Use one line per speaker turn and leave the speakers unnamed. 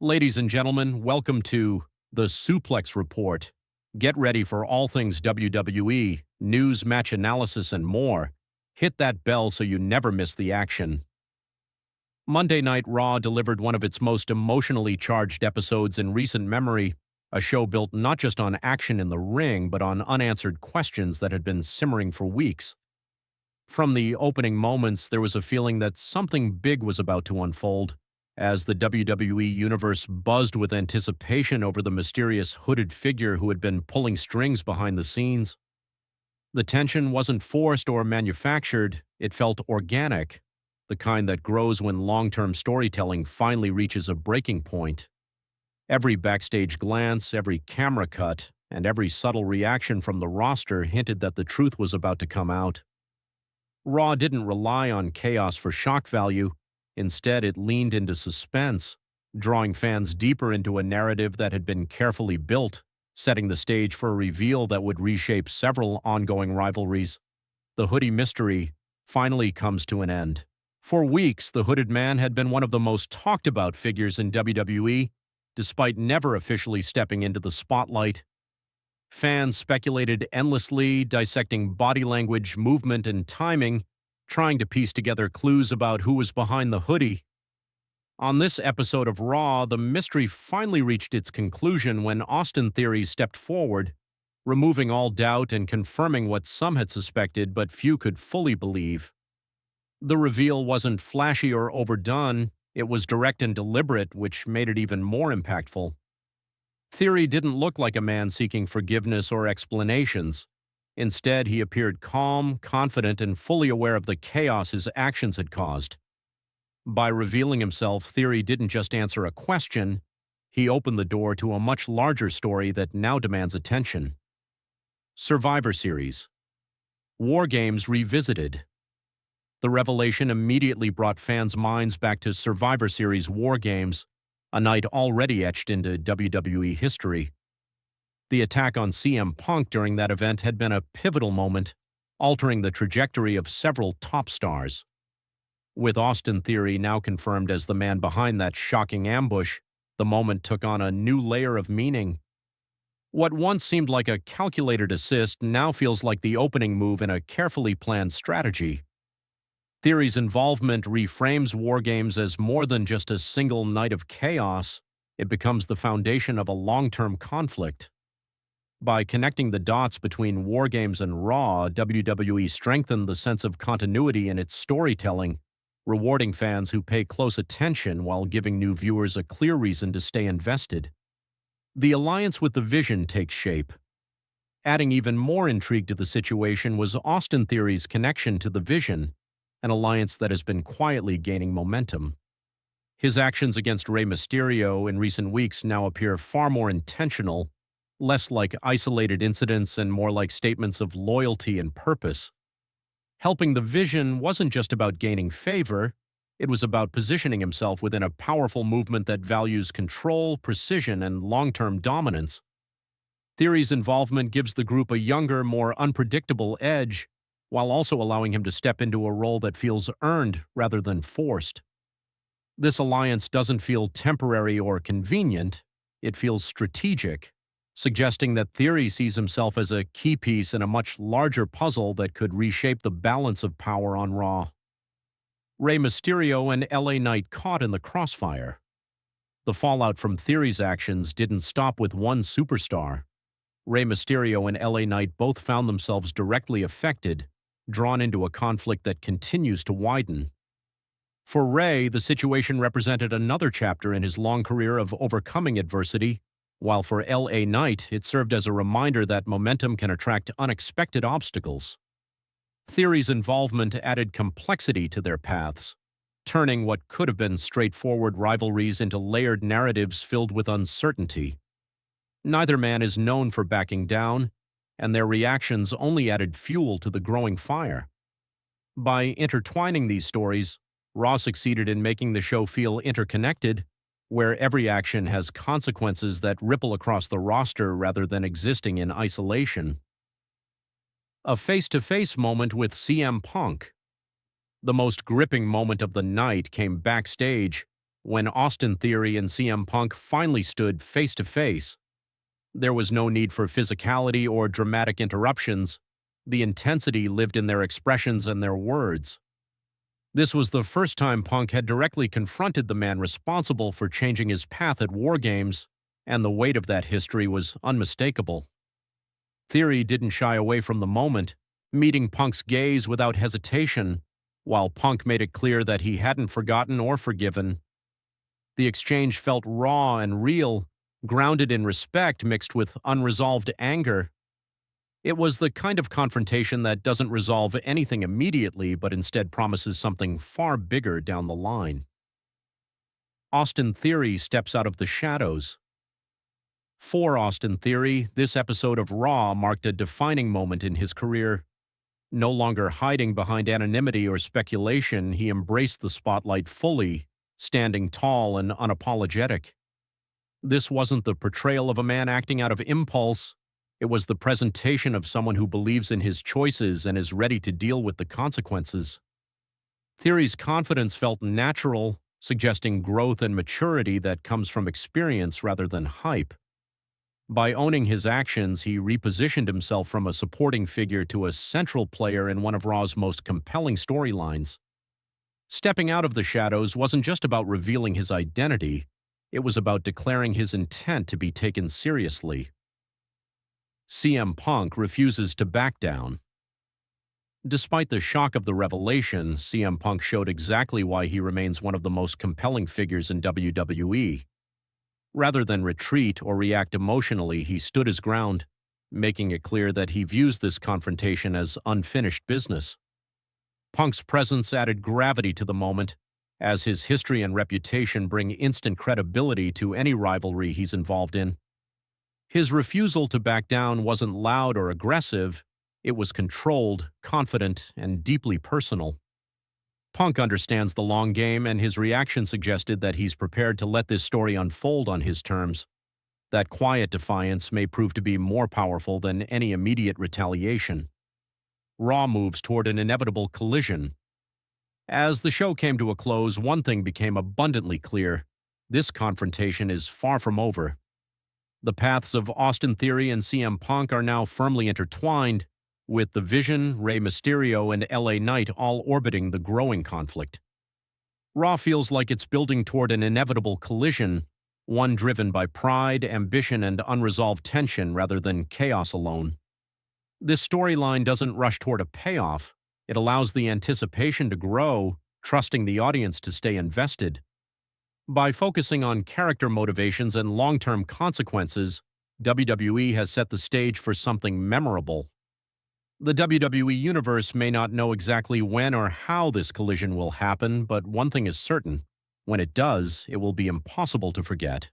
Ladies and gentlemen, welcome to the Suplex Report. Get ready for all things WWE, news, match analysis, and more. Hit that bell so you never miss the action. Monday Night Raw delivered one of its most emotionally charged episodes in recent memory, a show built not just on action in the ring, but on unanswered questions that had been simmering for weeks. From the opening moments, there was a feeling that something big was about to unfold, as the WWE Universe buzzed with anticipation over the mysterious hooded figure who had been pulling strings behind the scenes. The tension wasn't forced or manufactured, it felt organic, the kind that grows when long-term storytelling finally reaches a breaking point. Every backstage glance, every camera cut, and every subtle reaction from the roster hinted that the truth was about to come out. Raw didn't rely on chaos for shock value. Instead, it leaned into suspense, drawing fans deeper into a narrative that had been carefully built, setting the stage for a reveal that would reshape several ongoing rivalries. The hoodie mystery finally comes to an end. For weeks, the Hooded Man had been one of the most talked about figures in WWE, despite never officially stepping into the spotlight. Fans speculated endlessly, dissecting body language, movement, and timing, trying to piece together clues about who was behind the hoodie. On this episode of Raw, the mystery finally reached its conclusion when Austin Theory stepped forward, removing all doubt and confirming what some had suspected but few could fully believe. The reveal wasn't flashy or overdone, it was direct and deliberate, which made it even more impactful. Theory didn't look like a man seeking forgiveness or explanations. Instead, he appeared calm, confident, and fully aware of the chaos his actions had caused. By revealing himself, Theory didn't just answer a question, he opened the door to a much larger story that now demands attention. Survivor Series. War Games Revisited. The revelation immediately brought fans' minds back to Survivor Series War Games, a night already etched into WWE history. The attack on CM Punk during that event had been a pivotal moment, altering the trajectory of several top stars. With Austin Theory now confirmed as the man behind that shocking ambush, the moment took on a new layer of meaning. What once seemed like a calculated assist now feels like the opening move in a carefully planned strategy. Theory's involvement reframes War Games as more than just a single night of chaos. It becomes the foundation of a long-term conflict. By connecting the dots between War Games and Raw, WWE strengthened the sense of continuity in its storytelling, rewarding fans who pay close attention while giving new viewers a clear reason to stay invested. The alliance with the Vision takes shape. Adding even more intrigue to the situation was Austin Theory's connection to the Vision, an alliance that has been quietly gaining momentum. His actions against Rey Mysterio in recent weeks now appear far more intentional, less like isolated incidents and more like statements of loyalty and purpose. Helping the Vision wasn't just about gaining favor, it was about positioning himself within a powerful movement that values control, precision, and long-term dominance. Theory's involvement gives the group a younger, more unpredictable edge, while also allowing him to step into a role that feels earned rather than forced. This alliance doesn't feel temporary or convenient, it feels strategic, suggesting that Theory sees himself as a key piece in a much larger puzzle that could reshape the balance of power on Raw. Rey Mysterio and LA Knight caught in the crossfire. The fallout from Theory's actions didn't stop with one superstar. Rey Mysterio and LA Knight both found themselves directly affected, drawn into a conflict that continues to widen. For Rey, the situation represented another chapter in his long career of overcoming adversity, while for LA Knight, it served as a reminder that momentum can attract unexpected obstacles. Theory's involvement added complexity to their paths, turning what could have been straightforward rivalries into layered narratives filled with uncertainty. Neither man is known for backing down, and their reactions only added fuel to the growing fire. By intertwining these stories, Raw succeeded in making the show feel interconnected, where every action has consequences that ripple across the roster rather than existing in isolation. A face-to-face moment with CM Punk. The most gripping moment of the night came backstage when Austin Theory and CM Punk finally stood face to face. There was no need for physicality or dramatic interruptions. The intensity lived in their expressions and their words. This was the first time Punk had directly confronted the man responsible for changing his path at War Games, and the weight of that history was unmistakable. Theory didn't shy away from the moment, meeting Punk's gaze without hesitation, while Punk made it clear that he hadn't forgotten or forgiven. The exchange felt raw and real, grounded in respect mixed with unresolved anger. It was the kind of confrontation that doesn't resolve anything immediately, but instead promises something far bigger down the line. Austin Theory steps out of the shadows. For Austin Theory, this episode of Raw marked a defining moment in his career. No longer hiding behind anonymity or speculation, he embraced the spotlight fully, standing tall and unapologetic. This wasn't the portrayal of a man acting out of impulse. It was the presentation of someone who believes in his choices and is ready to deal with the consequences. Theory's confidence felt natural, suggesting growth and maturity that comes from experience rather than hype. By owning his actions, he repositioned himself from a supporting figure to a central player in one of Raw's most compelling storylines. Stepping out of the shadows wasn't just about revealing his identity, it was about declaring his intent to be taken seriously. CM Punk refuses to back down. Despite the shock of the revelation, CM Punk showed exactly why he remains one of the most compelling figures in WWE. Rather than retreat or react emotionally, he stood his ground, making it clear that he views this confrontation as unfinished business. Punk's presence added gravity to the moment, as his history and reputation bring instant credibility to any rivalry he's involved in. His refusal to back down wasn't loud or aggressive, it was controlled, confident, and deeply personal. Punk understands the long game, and his reaction suggested that he's prepared to let this story unfold on his terms. That quiet defiance may prove to be more powerful than any immediate retaliation. Raw moves toward an inevitable collision. As the show came to a close, one thing became abundantly clear. This confrontation is far from over. The paths of Austin Theory and CM Punk are now firmly intertwined, with The Vision, Rey Mysterio, and LA Knight all orbiting the growing conflict. Raw feels like it's building toward an inevitable collision, one driven by pride, ambition, and unresolved tension rather than chaos alone. This storyline doesn't rush toward a payoff. It allows the anticipation to grow, trusting the audience to stay invested. By focusing on character motivations and long-term consequences, WWE has set the stage for something memorable. The WWE Universe may not know exactly when or how this collision will happen, but one thing is certain. When it does, it will be impossible to forget.